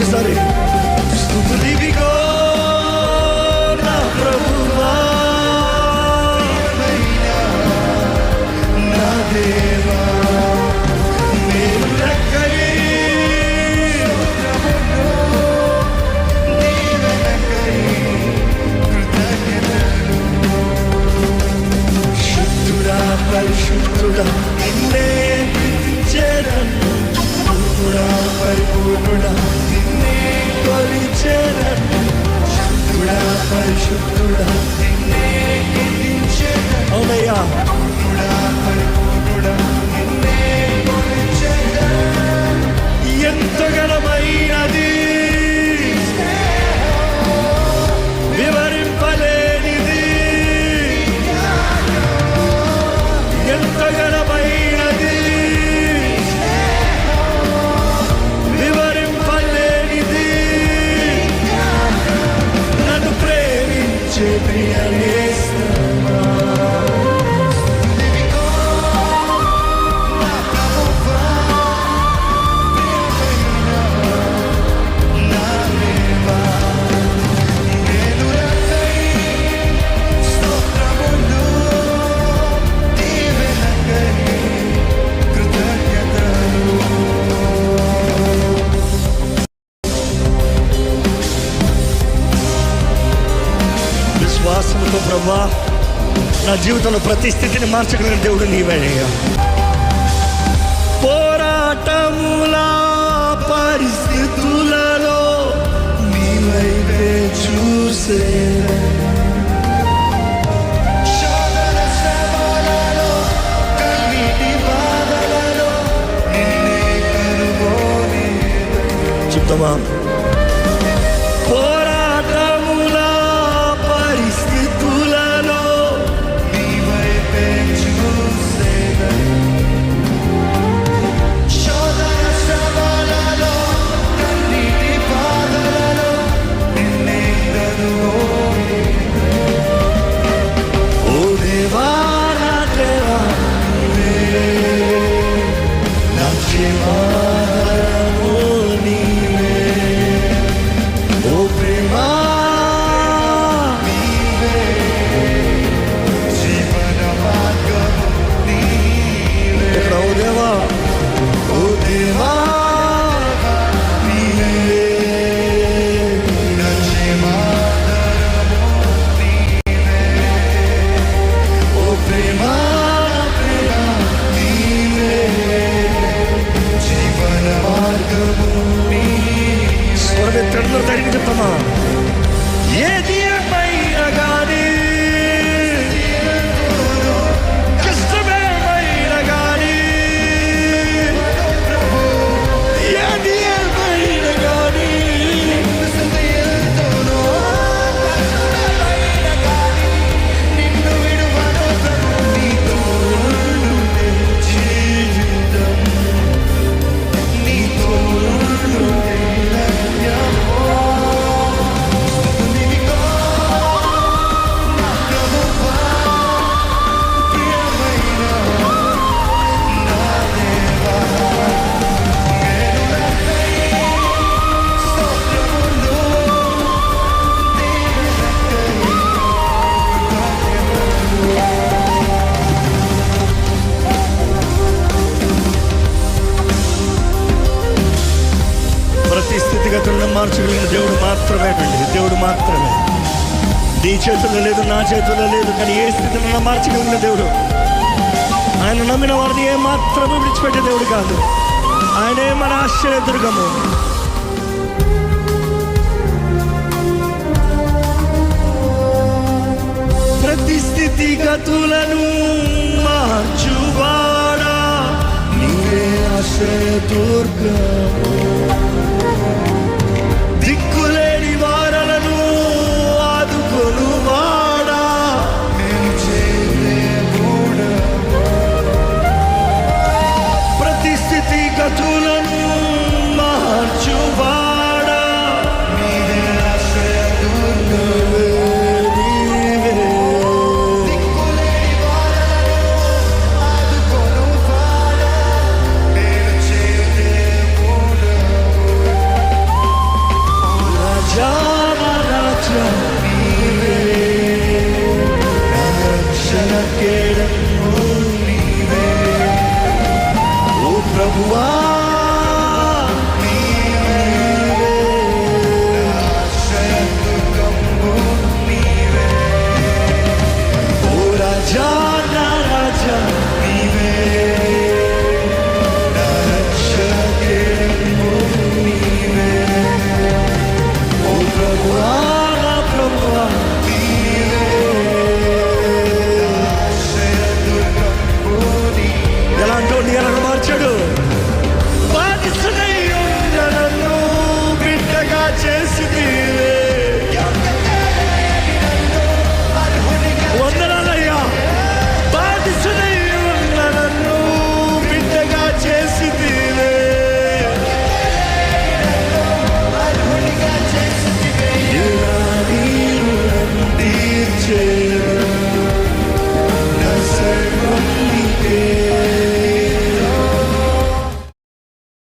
ఒకసారి స్తుతులివిగో నా ప్రభువా, నా దేవా, నేను లెక్కని శుద్ధుడా పరిశుద్ధుడా నిన్నే చేరను, పూర్ణుడా పరిపూర్ణుడా నిన్నే కొలిచేరను, శుద్ధుడా పరిశుద్ధుడా నిన్నే కొలిచేరను. అవునయ్యా, పూర్ణుడా పరిపూర్ణుడా నిన్నే కొలిచేరను. ఎంత ఘనమైనది వివరింపలేనిది, ఎంత ఘనమైనది వివరింపలేనిది, నన్ను ప్రేమించే ప్రియ నేస్తమా. విశ్వాసంతో ప్రభువా, నా జీవితంలో ప్రతి స్థితిని మార్చగలిగిన దేవుడు నీవేనయ్యా. పోరాటముల పరిస్థితులలో నీవైతే చూసే, శోధన శ్రమలలో కన్నీటి బాధలలో నిన్నే కనుగొని. చెప్తామా? పోరాటముల పరిస్థితులలో నీవైతే చూసేదను, శోధన శ్రమలలో కన్నీటి బాధలలో నిన్నే కనుగొని. ఓ దేవా, నా దేవా, నీవే నా జీవాధారము నీవే. ఓ ప్రేమా నీవే, జీవన మార్గము నీవే. ఇక్కడ ఓ దేవా, ఓ దేవా నీవే నా జీవాధారము నీవే. ఓ ప్రేమా ప్రేమా నీవే, జీవన మార్గము నీవే. స్వరమెత్తంలో తరిగి చెప్తామా? ఏది ఏమైనా గానీ, కష్టమేమైనా గానీ, ఏది ఏమైనా గానీ, నిన్ను విడువను ప్రభు, నీతో నుండే జీవితం, నీతో నుండే లక్ష్యము. స్తుతినికో నా ప్రభువా, ప్రియమైన నా దేవా, నేను లెక్కై స్తోత్రములు నీవే లెక్కై ప్రతి స్థితిగతులను మార్చగలిగిన దేవుడు మాత్రమే అండి, దేవుడు మాత్రమే. నీ చేతుల్లో లేదు, నా చేతుల్లో లేదు, కానీ ఏ స్థితిలో మార్చగలిగిన దేవుడు. ఆయన నమ్మిన వారిని ఏ మాత్రమే విడిచిపెట్టే దేవుడు కాదు. ఆయనే మన ఆశ్చర్యదుర్గము. ప్రతి స్థితిగతులను మార్చువాడా, నీవే ఆశ్రయదుర్గం.